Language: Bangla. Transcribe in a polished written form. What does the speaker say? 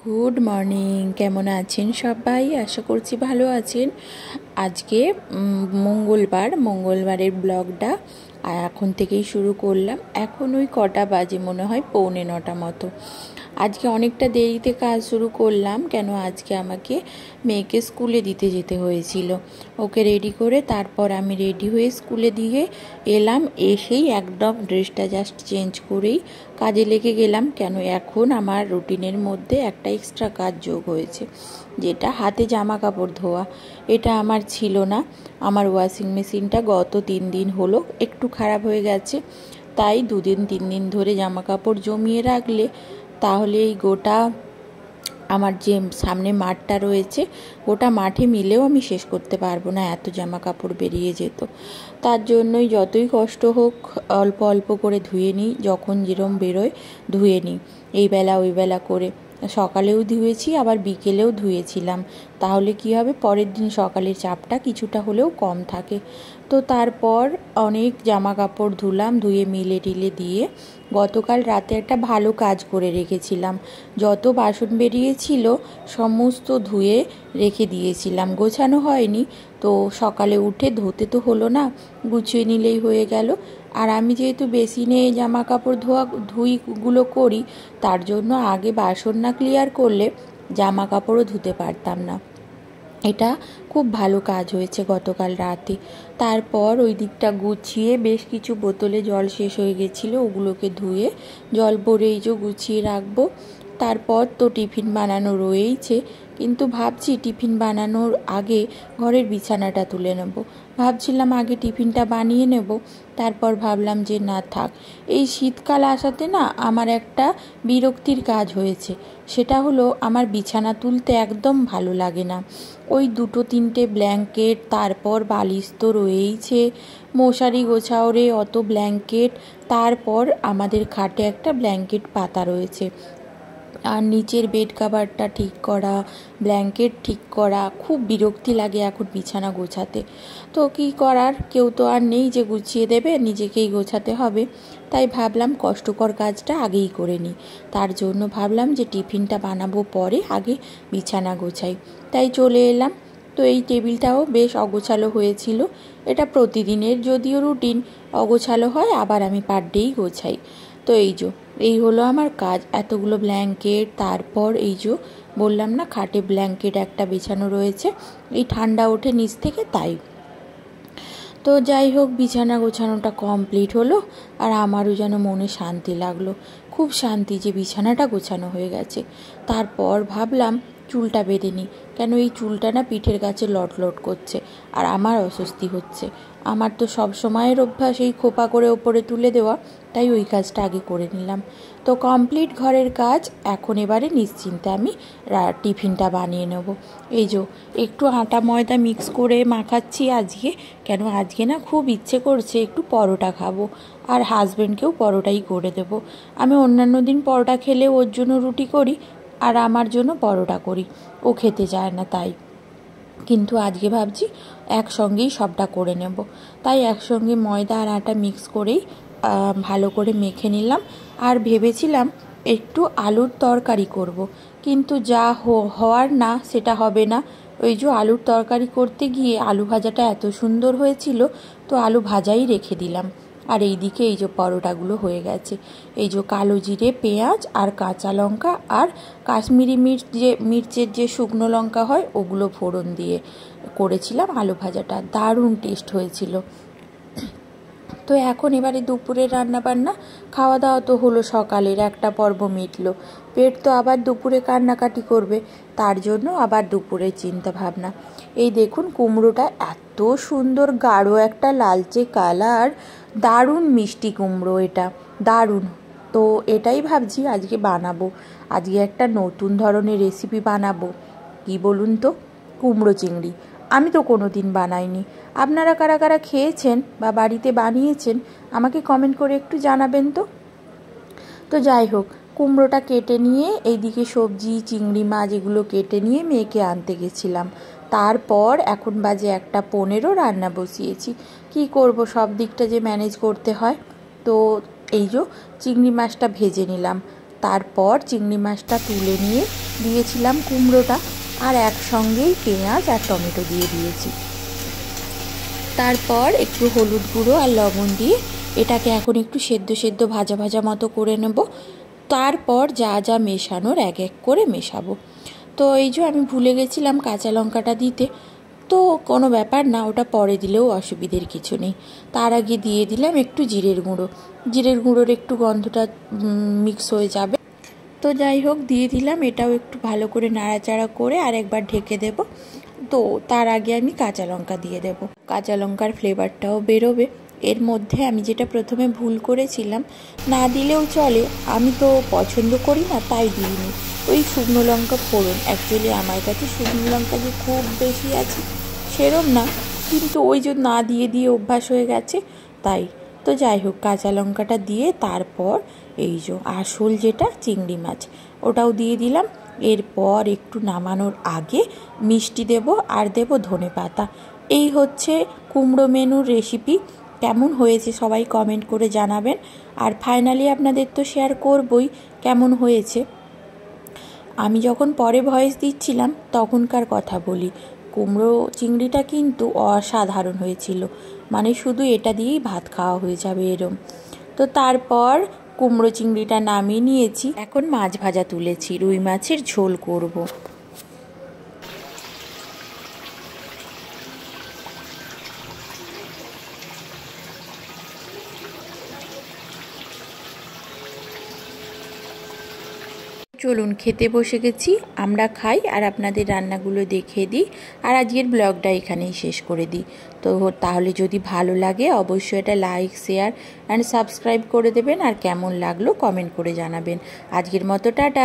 গুড মর্নিং, কেমন আছেন সবাই? আশা করছি ভালো আছেন। আজকে মঙ্গলবারের ব্লগটা এখন থেকেই শুরু করলাম। এখন ওই কটা বাজে, মনে হয় 8:45 মতো। আজকে অনেকটা দেরিতে কাজ শুরু করলাম, কেন আজকে আমাকে মেয়েকে স্কুলে দিতে যেতে হয়েছিল। ওকে রেডি করে তারপর আমি রেডি হয়ে স্কুলে দিয়ে এলাম। এসেই একদম ড্রেসটা জাস্ট চেঞ্জ করেই কাজে লেগে গেলাম, কেন এখন আমার রুটিনের মধ্যে একটা এক্সট্রা কাজ যোগ হয়েছে, যেটা হাতে জামা কাপড় ধোয়া। এটা আমার ছিল না। আমার ওয়াশিং মেশিনটা গত 3 দিন হলো একটু খারাপ হয়ে গেছে, তাই 2-3 দিন ধরে জামা কাপড় জমিয়ে রাখলে তাহলে এই গোটা আমার যে সামনে মাঠটা রয়েছে, গোটা মাঠে মিলেও আমি শেষ করতে পারবো না, এত জামা কাপড় বেরিয়ে যেত। তার জন্যই যতই কষ্ট হোক অল্প অল্প করে ধুয়ে নিই, যখন যেরম বেরোয় ধুয়ে নিই, এই বেলা ওই বেলা করে। সকালেও ধুয়েছি, আবার বিকেলেও ধুয়েছিলাম, তাহলে কি হবে, পরের দিন সকালের চাপটা কিছুটা হলেও কম থাকে। তো তারপর অনেক জামা কাপড় ধুলাম, ধুয়ে মিলে টিলে দিয়ে গতকাল রাতে একটা ভালো কাজ করে রেখেছিলাম। যত বাসন বেরিয়েছিল সমস্ত ধুয়ে রেখে দিয়েছিলাম, গোছানো হয়নি। তো সকালে উঠে ধুতে তো হলো না, গুছিয়ে নিলেই হয়ে গেল। আর আমি যেহেতু বেসিনে জামা কাপড় ধুইগুলো করি, তার জন্য আগে বাসন না ক্লিয়ার করলে জামা কাপড়ও ধুতে পারতাম না। এটা খুব ভালো কাজ হয়েছে গতকাল রাতে। তারপর ওই দিকটা গুছিয়ে বেশ কিছু বোতলে জল শেষ হয়ে গেছিলো, ওগুলোকে ধুয়ে জল ভরে এই যে গুছিয়ে রাখবো। তারপর তো টিফিন বানানো রয়েইছে, কিন্তু ভাবছি টিফিন বানানোর আগে ঘরের বিছানাটা তুলে নেব। ভাবছিলাম আগে টিফিনটা বানিয়ে নেব, তারপর ভাবলাম যে না থাক, এই শীতকাল আসাতে না আমার একটা বিরক্তির কাজ হয়েছে। সেটা হলো আমার বিছানা তুলতে একদম ভালো লাগে না। ওই 2-3টে ব্ল্যাঙ্কেট, তারপর বালিশ তো রয়েইছে, মশারি গোছাও রে অত ব্ল্যাঙ্কেট, তারপর আমাদের খাটে একটা ব্ল্যাঙ্কেট পাতা রয়েছে, আর নিচের বেড কাভারটা ঠিক করা, ব্ল্যাঙ্কেট ঠিক করা, খুব বিরক্তি লাগে এখন বিছানা গোছাতে। তো কী করার, কেউ তো আর নেই যে গুছিয়ে দেবে, নিজেকেই গোছাতে হবে। তাই ভাবলাম কষ্টকর কাজটা আগেই করে নিই। তার জন্য ভাবলাম যে টিফিনটা বানাবো পরে, আগে বিছানা গোছাই। তাই চলে এলাম। তো এই টেবিলটাও বেশ অগোছালো হয়েছিল। এটা প্রতিদিনের যদিও রুটিন, অগোছালো হয়, আবার আমি পার ডেই গোছাই। তো এই হলো আমার কাজ। এতগুলো ব্ল্যাঙ্কেট, তারপর বললাম না খাটে ব্ল্যাঙ্কেট একটা বিছানো রয়েছে, এই ঠান্ডা ওঠে নিচ থেকে, তাই। তো যাই হোক, বিছানা গোছানোটা কমপ্লিট হলো, আর আমারও যেন মনে শান্তি লাগলো, খুব শান্তি যে বিছানাটা গোছানো হয়ে গেছে। তারপর ভাবলাম চুলটা বেঁধে নিই, কেন এই চুলটা না পিঠের কাছে লট করছে, আর আমার অস্বস্তি হচ্ছে। আমার তো সব সময়ের অভ্যাস এই খোপা করে ওপরে তুলে দেওয়া, তাই ওই কাজটা আগে করে নিলাম। তো কমপ্লিট ঘরের কাজ, এখন এবারে নিশ্চিন্তে আমি টিফিনটা বানিয়ে নেব। একটু আটা ময়দা মিক্স করে মাখাচ্ছি আজকে, কেন আজকে না খুব ইচ্ছে করছে একটু পরোটা খাবো, আর হাজব্যান্ডকেও পরোটাই করে দেব। আমি অন্যান্য দিন পরোটা খেলে ওর জন্য রুটি করি, আর আমার জন্য পরোটা করি, ও খেতে চায় না তাই। কিন্তু আজকে ভাবছি একসঙ্গেই সবটা করে নেব, তাই একসঙ্গে ময়দা আর আটা মিক্স করেই ভালো করে মেখে নিলাম। আর ভেবেছিলাম একটু আলুর তরকারি করব, কিন্তু যা হওয়ার না সেটা হবে না। আলুর তরকারি করতে গিয়ে আলু ভাজাটা এত সুন্দর হয়েছিল, তো আলু ভাজাই রেখে দিলাম। আর এইদিকে পরোটাগুলো হয়ে গেছে। কালো জিরে, পেঁয়াজ আর কাঁচা লঙ্কা আর কাশ্মীরি মির্চের যে শুকনো লঙ্কা হয়, ওগুলো ফোড়ন দিয়ে করেছিলাম আলু ভাজাটা, দারুণ টেস্ট হয়েছিল। তো এখন এবারে দুপুরের রান্নাবান্না, খাওয়া দাওয়া তো হলো, সকালের একটা পর্ব মিটলো, পেট তো আবার দুপুরে কান্নাকাটি করবে, তার জন্য আবার দুপুরে চিন্তা ভাবনা। এই দেখুন কুমড়োটা এত সুন্দর গাঢ় একটা লালচে কালার, দারুণ মিষ্টি কুমড়ো, এটা দারুণ। তো এটাই ভাবছি আজকে বানাবো, আজকে একটা নতুন ধরনের রেসিপি বানাবো। কি বলুন তো, কুমড়ো চিংড়ি। আমি তো কোনো দিন বানাইনি, আপনারা কারা কারা খেয়েছেন বা বাড়িতে বানিয়েছেন আমাকে কমেন্ট করে একটু জানাবেন তো। তো যাই হোক, কুমড়োটা কেটে নিয়ে এইদিকে সবজি চিংড়ি মাছ এগুলো কেটে নিয়ে মেয়েকে আনতে গেছিলাম। তারপর এখন বাজে 1:15, রান্না বসিয়েছি। কি করব, সব দিকটা যে ম্যানেজ করতে হয়। তো চিংড়ি মাছটা ভেজে নিলাম, তারপর চিংড়ি মাছটা তুলে নিয়ে দিয়েছিলাম কুমড়োটা, আর একসঙ্গেই পেঁয়াজ আর টমেটো দিয়ে দিয়েছি। তারপর একটু হলুদ গুঁড়ো আর লবণ দিয়ে এটাকে এখন একটু সেদ্ধ সেদ্ধ ভাজা ভাজা মতো করে নেব। তারপর যা যা মেশানোর এক এক করে মেশাবো। তো এই যে আমি ভুলে গেছিলাম কাঁচা লঙ্কাটা দিতে, তো কোনো ব্যাপার না, ওটা পরে দিলেও অসুবিধের কিছু নেই। তার আগে দিয়ে দিলাম একটু জিরের গুঁড়ো, জিরের গুঁড়োর একটু গন্ধটা মিক্স হয়ে যাবে। তো যাই হোক দিয়ে দিলাম, এটাও একটু ভালো করে নাড়াচাড়া করে আর একবার ঢেকে দেব। তো তার আগে আমি কাঁচা লঙ্কা দিয়ে দেব, কাঁচা লঙ্কার ফ্লেভারটাও বেরোবে। এর মধ্যে আমি যেটা প্রথমে ভুল করেছিলাম, না দিলেও চলে, আমি তো পছন্দ করি না তাই দিইনি, ওই শুকনো লঙ্কা ফোড়ন। অ্যাকচুয়ালি আমার কাছে শুকনো লঙ্কা যে খুব বেশি আছে সেরম না, কিন্তু ওই যে না দিয়ে দিয়ে অভ্যাস হয়ে গেছে তাই। তো যাই হোক কাঁচা লঙ্কাটা দিয়ে তারপর এই যে আসল যেটা চিংড়ি মাছ ওটাও দিয়ে দিলাম। এরপর একটু নামানোর আগে মিষ্টি দেব আর দেব ধনেপাতা। এই হচ্ছে কুমড়ো মেনুর রেসিপি। কেমন হয়েছে সবাই কমেন্ট করে জানাবেন। আর ফাইনালি আপনাদের তো শেয়ার করবই কেমন হয়েছে। আমি যখন পরে ভয়েস দিচ্ছিলাম তখনকার কথা বলি, কুমড়ো চিংড়িটা কিন্তু অসাধারণ হয়েছিল, মানে শুধু এটা দিয়েই ভাত খাওয়া হয়ে যাবে এরম। তো তারপর কুমড়ো চিংড়িটা নামিয়ে নিয়েছি, এখন মাছ ভাজা তুলেছি, রুই মাছের ঝোল করব। চলুন খেতে বসে গেছি, আমরা খাই আর আপনাদের রান্নাগুলো দেখিয়ে দিই, আর আজকের ব্লগটা এখানেই শেষ করে দিই। তো তাহলে যদি ভালো লাগে অবশ্যই এটা লাইক শেয়ার অ্যান্ড সাবস্ক্রাইব করে দেবেন, আর কেমন লাগলো কমেন্ট করে জানাবেন। আজকের মতো টাটা।